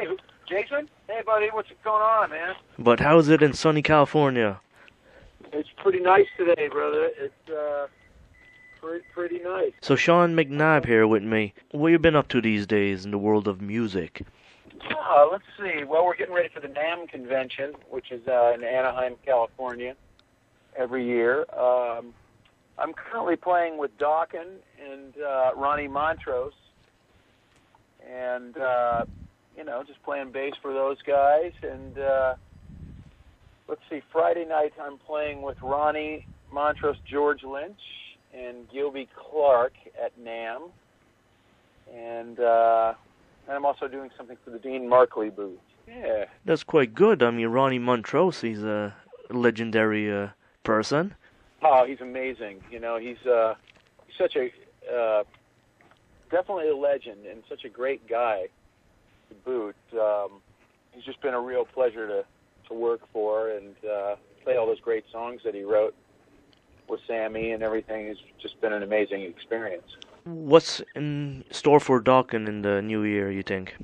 Hey, Jason? Hey, buddy, what's going on, man? But how's it in sunny California? It's pretty nice today, brother. It's pretty nice. So Sean McNabb here with me. What you been up to these days in the world of music? Let's see. Well, we're getting ready for the NAMM convention, which is in Anaheim, California, every year. I'm currently playing with Dokken and Ronnie Montrose, and just playing bass for those guys. And let's see, Friday night I'm playing with Ronnie Montrose, George Lynch, and Gilby Clark at NAMM. And I'm also doing something for the Dean Markley booth. Yeah. That's quite good. I mean, Ronnie Montrose, he's a legendary person. Oh, he's amazing. He's such a definitely a legend and such a great guy to boot. He's just been a real pleasure to work for and play all those great songs that he wrote with Sammy and everything. It's just been an amazing experience. What's in store for Dokken in the new year, you think?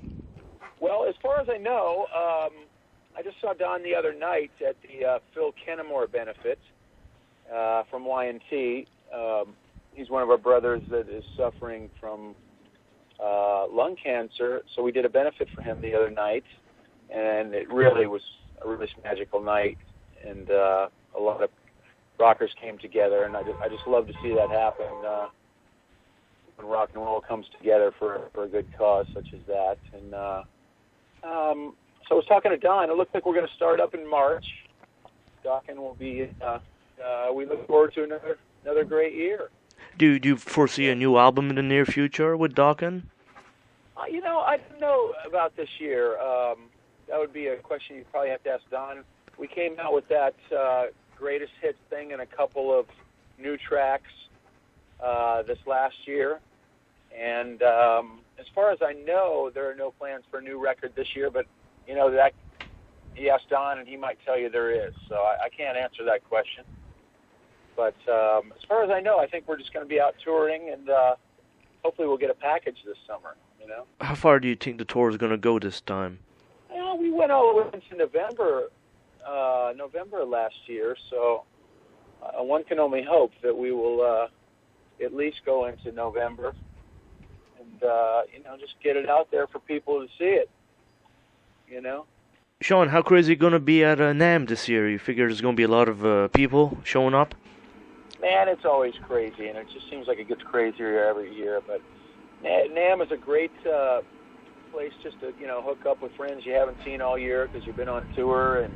Well, as far as I know, I just saw Don the other night at the Phil Kennemore benefit from Y&T. He's one of our brothers that is suffering from lung cancer, so we did a benefit for him the other night, and it really was a really magical night, and a lot of rockers came together, and I just love to see that happen when rock and roll comes together for a good cause such as that. And so I was talking to Don. It looks like we're going to start up in March. Dokken will be. We look forward to another great year. Do you foresee a new album in the near future with Dokken? I don't know about this year. That would be a question you'd probably have to ask Don. We came out with that greatest hits thing and a couple of new tracks this last year. And as far as I know, there are no plans for a new record this year, but, that you ask Don and he might tell you there is. So I can't answer that question. But as far as I know, I think we're just going to be out touring, and hopefully we'll get a package this summer, How far do you think the tour is going to go this time? Well, we went all the way into November last year, so one can only hope that we will at least go into November and, just get it out there for people to see it, Sean, how crazy are you going to be at NAMM this year? You figure there's going to be a lot of people showing up? Man, it's always crazy, and it just seems like it gets crazier every year. But NAMM is a great place just to hook up with friends you haven't seen all year because you've been on tour, and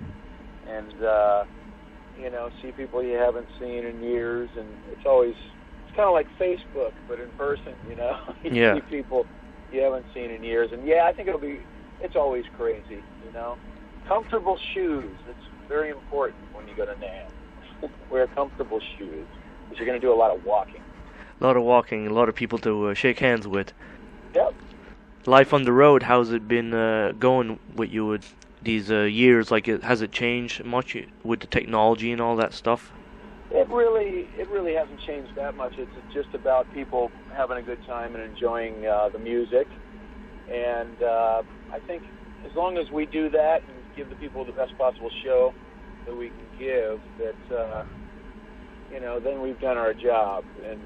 see people you haven't seen in years. And it's kind of like Facebook, but in person. You Yeah. see people you haven't seen in years, and I think it's always crazy. Comfortable shoes. It's very important when you go to NAMM. Wear comfortable shoes, because you're going to do a lot of walking. A lot of walking, a lot of people to shake hands with. Yep. Life on the road, how's it been going with you with these years? Has it changed much with the technology and all that stuff? It really hasn't changed that much. It's just about people having a good time and enjoying the music. And I think as long as we do that and give the people the best possible show that we can give, that then we've done our job. And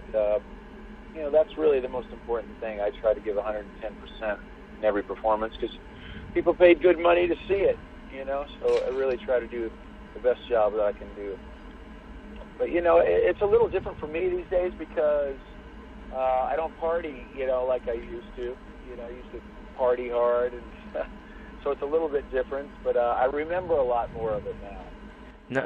that's really the most important thing. I try to give 110% in every performance because people paid good money to see it. So I really try to do the best job that I can do. But it's a little different for me these days because I don't party like I used to. I used to party hard, and so it's a little bit different. But I remember a lot more of it now.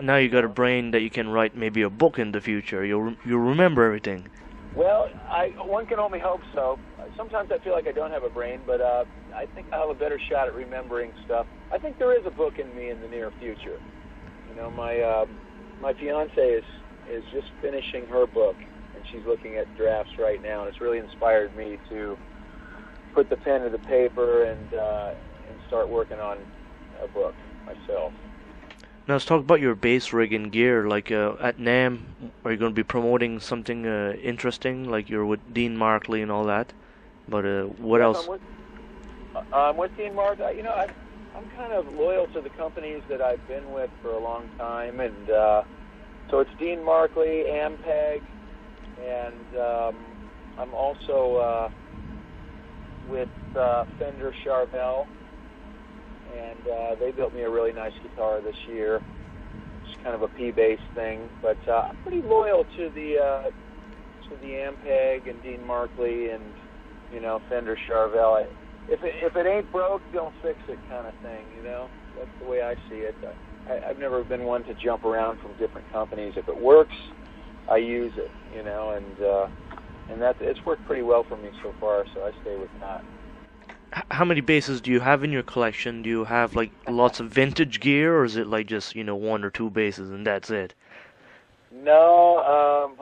Now you got a brain that you can write maybe a book in the future. You'll remember everything. Well, one can only hope so. Sometimes I feel like I don't have a brain, but I think I'll have a better shot at remembering stuff. I think there is a book in me in the near future. My fiance is just finishing her book, and she's looking at drafts right now, and it's really inspired me to put the pen to the paper and start working on a book myself. Now let's talk about your bass rig and gear. At NAMM, are you going to be promoting something interesting, like you're with Dean Markley and all that? But what else? With Dean Mark, I'm kind of loyal to the companies that I've been with for a long time, and so it's Dean Markley, Ampeg, and I'm also with Fender Charvel, and they built me a really nice guitar this year. It's kind of a P-bass thing, but I'm pretty loyal to the Ampeg and Dean Markley and Fender Charvel. If it ain't broke, don't fix it, kind of thing. That's the way I see it. I've never been one to jump around from different companies. If it works, I use it. And it's worked pretty well for me so far. So I stay with that. How many basses do you have in your collection? Do you have like lots of vintage gear, or is it like just one or two basses and that's it? No,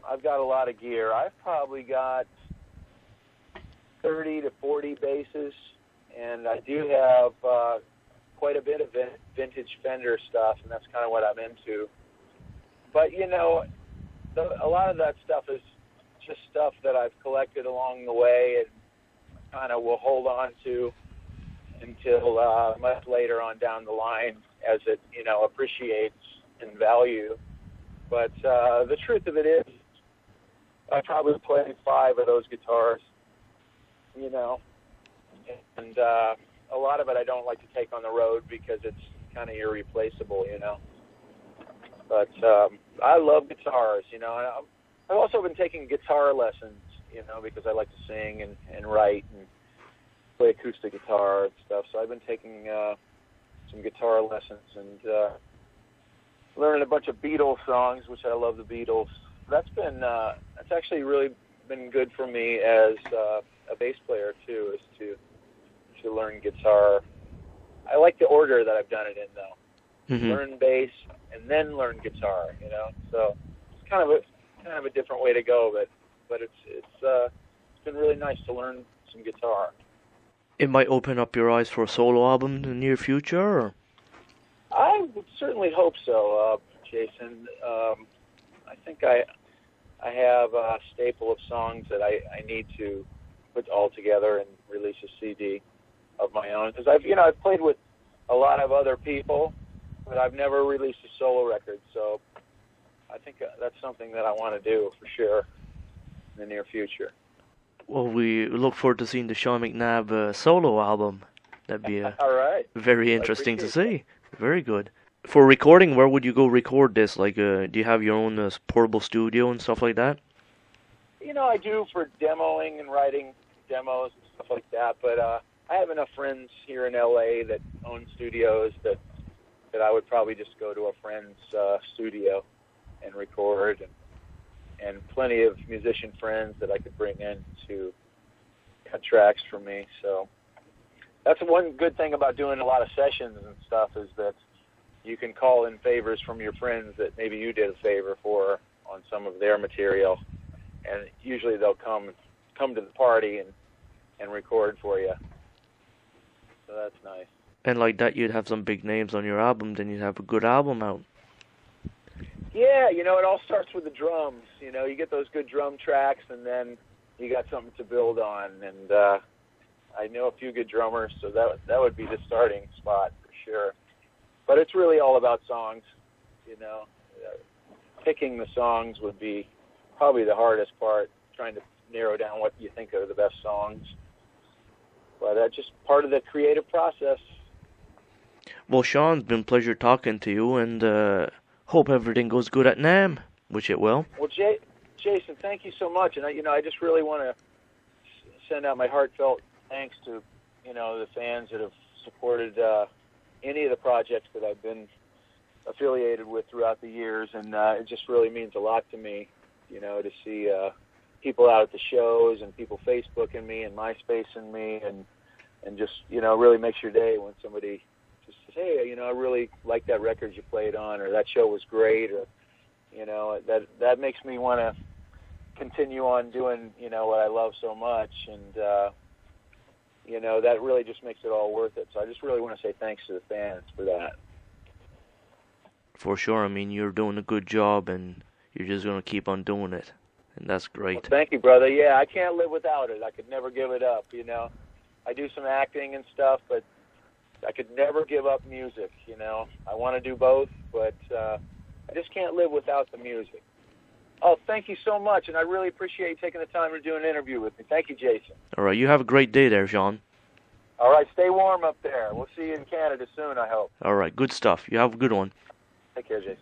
I've got a lot of gear. I've probably got 30 to 40 basses, and I do have quite a bit of vintage Fender stuff, and that's kind of what I'm into. But a lot of that stuff is just stuff that I've collected along the way and kind of will hold on to until much later on down the line as it appreciates in value. But the truth of it is, I probably played 5 of those guitars, and a lot of it I don't like to take on the road because it's kind of irreplaceable, But I love guitars, and I've also been taking guitar lessons, because I like to sing and write and play acoustic guitar and stuff. So I've been taking some guitar lessons and learning a bunch of Beatles songs, which I love the Beatles. That's actually really been good for me as a bass player too, is to learn guitar. I like the order that I've done it in, though. Mm-hmm. Learn bass and then learn guitar. So it's kind of a different way to go, but it's been really nice to learn some guitar. It might open up your eyes for a solo album in the near future, or? I would certainly hope so, Jason. I think I have a staple of songs that I need to put all together and release a CD of my own. Because I've played with a lot of other people, but I've never released a solo record. So I think that's something that I want to do for sure in the near future. Well, we look forward to seeing the Sean McNabb solo album. That'd be all right. Very interesting to see. That. Very good. For recording, where would you go record this? Like, do you have your own portable studio and stuff like that? I do for demoing and writing demos and stuff like that. But I have enough friends here in LA that own studios that I would probably just go to a friend's studio and record, and plenty of musician friends that I could bring in to cut tracks for me. So that's one good thing about doing a lot of sessions and stuff, is that you can call in favors from your friends that maybe you did a favor for on some of their material, and usually they'll come to the party and record for you. So that's nice. And like that, you'd have some big names on your album, then you'd have a good album out. Yeah, it all starts with the drums. You get those good drum tracks, and then you got something to build on. And I know a few good drummers, so that would be the starting spot for sure. But it's really all about songs, Picking the songs would be probably the hardest part, trying to narrow down what you think are the best songs. But that's just part of the creative process. Well, Sean, it's been a pleasure talking to you, and hope everything goes good at NAMM, which it will. Well, Jason, thank you so much. And I just really want to send out my heartfelt thanks to, the fans that have supported any of the projects that I've been affiliated with throughout the years. And it just really means a lot to me, to see people out at the shows and people Facebooking me and MySpacing me, and just, really makes your day when somebody just says, hey, I really like that record you played on, or that show was great, or, that makes me want to continue on doing, what I love so much. And, that really just makes it all worth it. So I just really want to say thanks to the fans for that. For sure. I mean, you're doing a good job, and you're just going to keep on doing it. And that's great. Well, thank you, brother. Yeah, I can't live without it. I could never give it up, I do some acting and stuff, but I could never give up music, you know. I want to do both, but I just can't live without the music. Oh, thank you so much, and I really appreciate you taking the time to do an interview with me. Thank you, Jason. All right, you have a great day there, Sean. All right, stay warm up there. We'll see you in Canada soon, I hope. All right, good stuff. You have a good one. Take care, Jason.